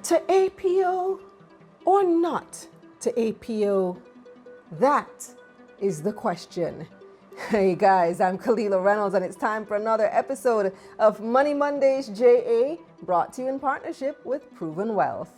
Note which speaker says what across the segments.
Speaker 1: To APO or not to APO? That is the question. Hey guys, I'm Kalilah Reynolds and it's time for another episode of Money Mondays JA, brought to you in partnership with Proven Wealth.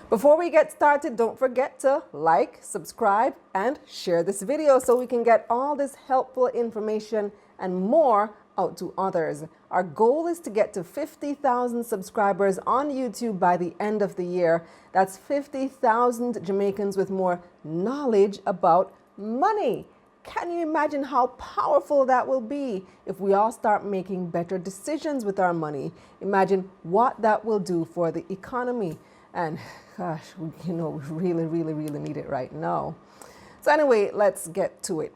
Speaker 1: Before we get started, don't forget to like, subscribe, and share this video so we can get all this helpful information and more out to others. Our goal is to get to 50,000 subscribers on YouTube by the end of the year. That's 50,000 Jamaicans with more knowledge about money. Can you imagine how powerful that will be if we all start making better decisions with our money? Imagine what that will do for the economy. And gosh, we really need it right now. So anyway, let's get to it.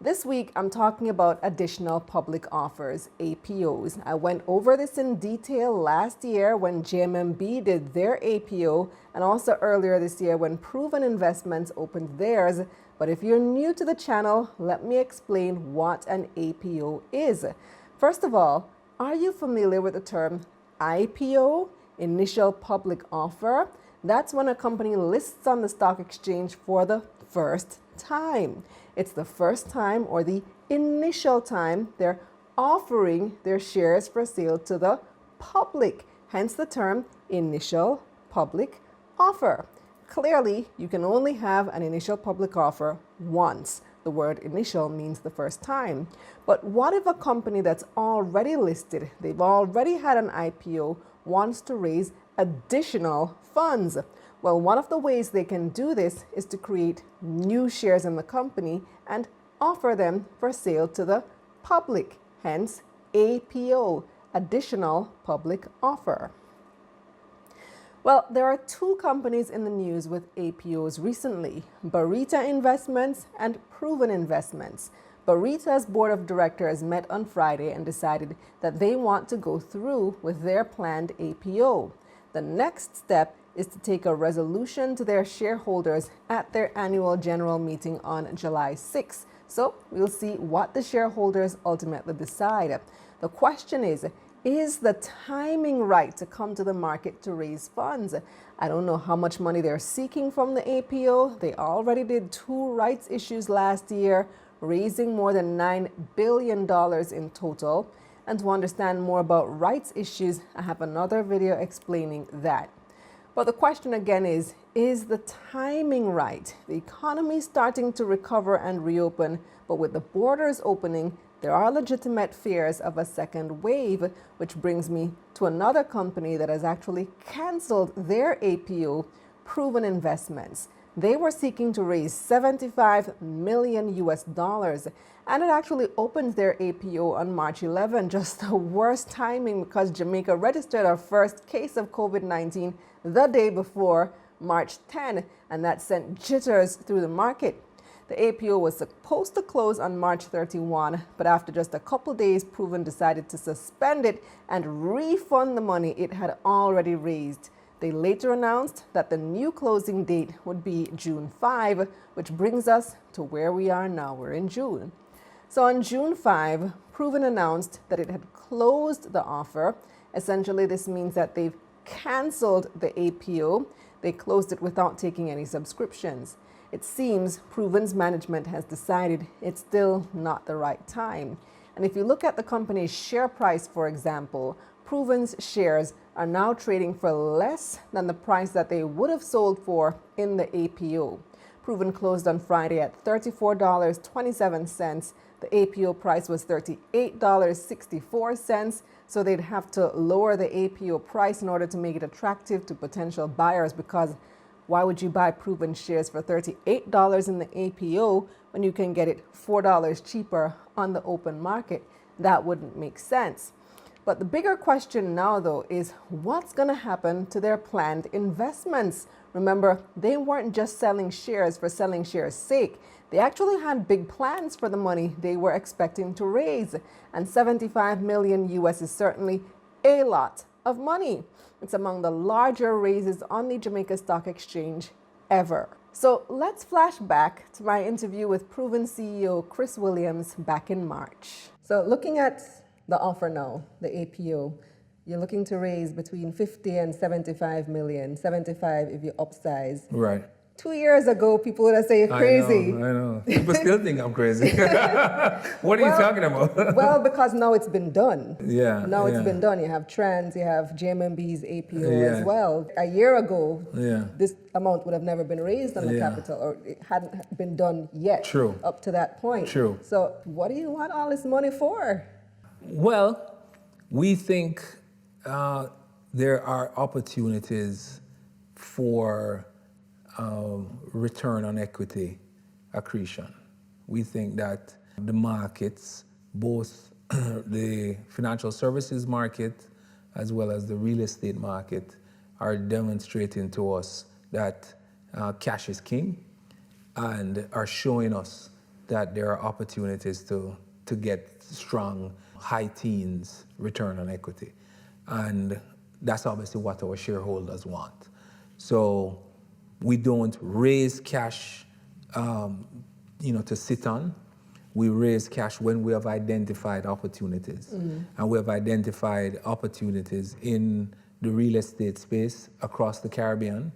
Speaker 1: This week, I'm talking about additional public offers, APOs. I went over this in detail last year when JMMB did their APO, and also earlier this year when Proven Investments opened theirs. But if you're new to the channel, let me explain what an APO is. First of all, are you familiar with the term IPO? Initial public offer? That's when a company lists on the stock exchange for the first time. It's the first time or the initial time they're offering their shares for sale to the public, hence the term initial public offer. Clearly, you can only have an initial public offer once. The word initial means the first time. But what if a company that's already listed, they've already had an IPO, wants to raise additional funds? Well, one of the ways they can do this is to create new shares in the company and offer them for sale to the public, hence APO, additional public offer. Well, there are two companies in the news with APOs recently, Barita Investments and Proven Investments. Barita's board of directors met on Friday and decided that they want to go through with their planned APO. The next step is to take a resolution to their shareholders at their annual general meeting on July 6th. So we'll see what the shareholders ultimately decide. The question is the timing right to come to the market to raise funds? I don't know how much money they're seeking from the APO. They already did 2 rights issues last year, raising more than $9 billion in total. And to understand more about rights issues, I have another video explaining that. But the question again is the timing right? The economy is starting to recover and reopen, but with the borders opening, there are legitimate fears of a second wave, which brings me to another company that has actually canceled their APO, Proven Investments. They were seeking to raise $75 million and it actually opened their APO on March 11. Just the worst timing because Jamaica registered our first case of COVID-19 the day before March 10, and that sent jitters through the market. The APO was supposed to close on March 31, but after just a couple days, Proven decided to suspend it and refund the money it had already raised. They later announced that the new closing date would be June 5, which brings us to where we are now. We're in June. So on June 5, Proven announced that it had closed the offer. Essentially, this means that they've canceled the APO. They closed it without taking any subscriptions. It seems Proven's management has decided it's still not the right time. And if you look at the company's share price, for example, Proven's shares are now trading for less than the price that they would have sold for in the APO. Proven closed on Friday at $34.27. The APO price was $38.64, so they'd have to lower the APO price in order to make it attractive to potential buyers, because why would you buy Proven shares for $38 in the APO when you can get it $4 cheaper on the open market? That wouldn't make sense. But the bigger question now, though, is what's going to happen to their planned investments? Remember, they weren't just selling shares for selling shares' sake. They actually had big plans for the money they were expecting to raise. And $75 million is certainly a lot of money. It's among the larger raises on the Jamaica Stock Exchange ever. So let's flash back to my interview with Proven CEO Chris Williams back in March. So looking at the offer now, the APO, you're looking to raise between 50 and 75 million, 75 if you upsize.
Speaker 2: Right.
Speaker 1: 2 years ago, people would have said you're crazy.
Speaker 2: I know. People still think I'm crazy. What are you talking about?
Speaker 1: Well, because now it's been done.
Speaker 2: Yeah.
Speaker 1: Now it's
Speaker 2: yeah.
Speaker 1: been done. You have Trans, you have JMMB's APO
Speaker 2: Yeah.
Speaker 1: as well. A year ago,
Speaker 2: Yeah.
Speaker 1: this amount would have never been raised on the
Speaker 2: Yeah.
Speaker 1: capital, or it hadn't been done yet.
Speaker 2: True.
Speaker 1: Up to that point.
Speaker 2: True.
Speaker 1: So what do you want all this money for?
Speaker 2: Well, we think there are opportunities for return on equity accretion. We think that the markets, both the financial services market as well as the real estate market, are demonstrating to us that cash is king, and are showing us that there are opportunities to get strong high teens return on equity. And that's obviously what our shareholders want. So we don't raise cash to sit on. We raise cash when we have identified opportunities. And we have identified opportunities in the real estate space across the Caribbean,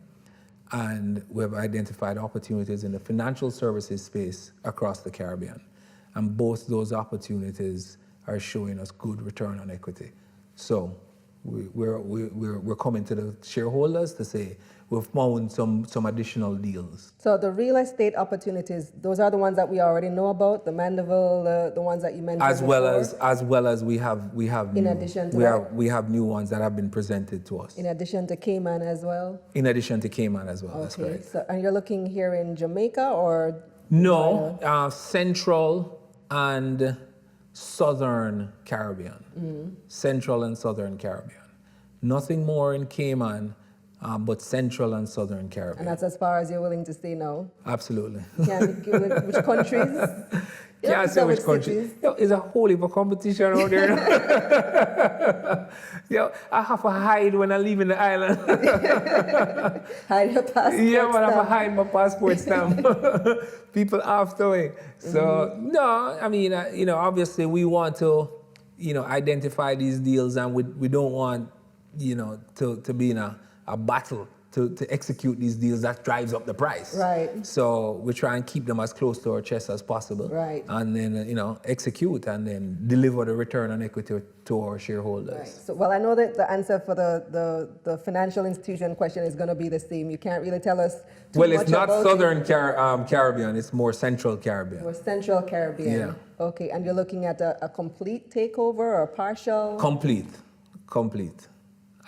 Speaker 2: and we have identified opportunities in the financial services space across the Caribbean. And both those opportunities are showing us good return on equity. So we're coming to the shareholders to say we've found some additional deals.
Speaker 1: So the real estate opportunities, those are the ones that we already know about, the Mandeville, the ones that you mentioned
Speaker 2: As well as we have
Speaker 1: in
Speaker 2: new,
Speaker 1: addition to
Speaker 2: we have new ones that have been presented to us.
Speaker 1: In addition to Cayman as well?
Speaker 2: In addition to Cayman as well, that's
Speaker 1: Okay,
Speaker 2: correct.
Speaker 1: so, and you're looking here in Jamaica or?
Speaker 2: No, Central and Southern Caribbean. Central and Southern Caribbean. Nothing more in Cayman, but Central and Southern Caribbean.
Speaker 1: And that's as far as you're willing to stay now?
Speaker 2: Absolutely.
Speaker 1: Can't give it which countries?
Speaker 2: Can't say which country. Yo, it's a whole heap of competition out there. Yo, I have to hide when I leave in the island.
Speaker 1: Hide your passport
Speaker 2: Yeah, man, I have to
Speaker 1: stamp.
Speaker 2: hide my passport stamp. People after me. So, no, I mean, obviously we want to, identify these deals, and we don't want, to be in a battle to execute these deals that drives up the price.
Speaker 1: Right.
Speaker 2: So we try and keep them as close to our chest as possible.
Speaker 1: Right.
Speaker 2: And then, execute and then deliver the return on equity to our shareholders.
Speaker 1: Right. So, well, I know that the answer for the financial institution question is going to be the same. You can't really tell us too
Speaker 2: Well,
Speaker 1: much
Speaker 2: it's not
Speaker 1: about
Speaker 2: Southern Caribbean, it's more Central Caribbean.
Speaker 1: or Central Caribbean.
Speaker 2: Yeah.
Speaker 1: Okay, and you're looking at a complete takeover or partial?
Speaker 2: Complete.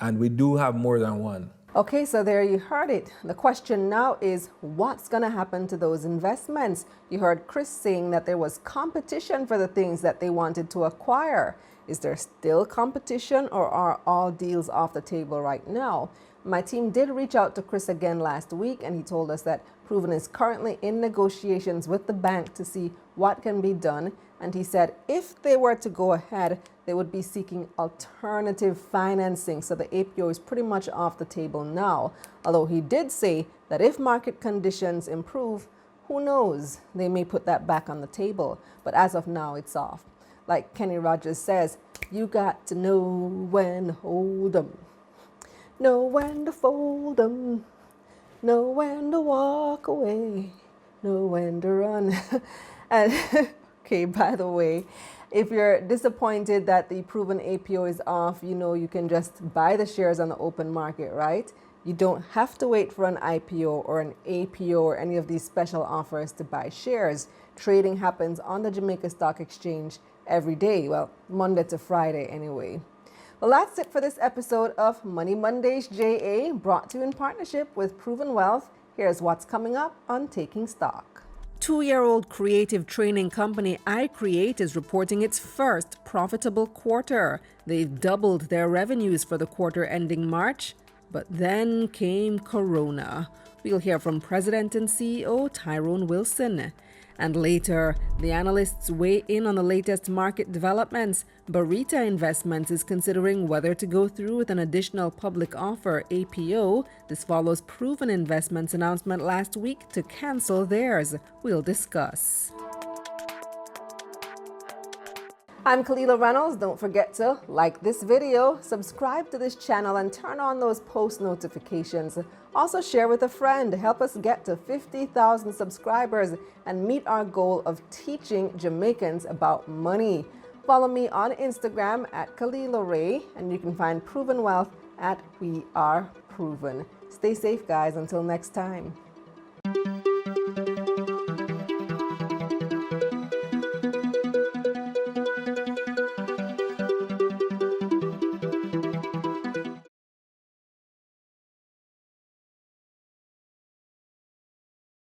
Speaker 2: And we do have more than one.
Speaker 1: Okay, so there you heard it. The question now is, what's going to happen to those investments? You heard Chris saying that there was competition for the things that they wanted to acquire. Is there still competition, or are all deals off the table right now? My team did reach out to Chris again last week, and he told us that Proven is currently in negotiations with the bank to see what can be done. And he said if they were to go ahead, they would be seeking alternative financing. So the APO is pretty much off the table now. Although he did say that if market conditions improve, who knows, they may put that back on the table. But as of now, it's off. Like Kenny Rogers says, you got to know when to hold 'em, know when to fold 'em, know when to walk away, know when to run. And okay, by the way, if you're disappointed that the Proven APO is off, you can just buy the shares on the open market, right? You don't have to wait for an IPO or an APO or any of these special offers to buy shares. Trading happens on the Jamaica Stock Exchange every day. Well, Monday to Friday anyway. Well, that's it for this episode of Money Mondays JA, brought to you in partnership with Proven Wealth. Here's what's coming up on Taking Stock. 2-year-old creative training company iCreate is reporting its first profitable quarter. They've doubled their revenues for the quarter ending March, but then came Corona. we'll hear from President and CEO Tyrone Wilson. And later, the analysts weigh in on the latest market developments. Barita Investment is considering whether to go through with an additional public offer, APO. This follows Proven Investment's announcement last week to cancel theirs. We'll discuss. I'm Kalilah Reynolds. Don't forget to like this video, subscribe to this channel, and turn on those post notifications. Also share with a friend. Help us get to 50,000 subscribers and meet our goal of teaching Jamaicans about money. Follow me on Instagram at Kalilah Ray, and you can find Proven Wealth at We Are Proven. Stay safe, guys. Until next time.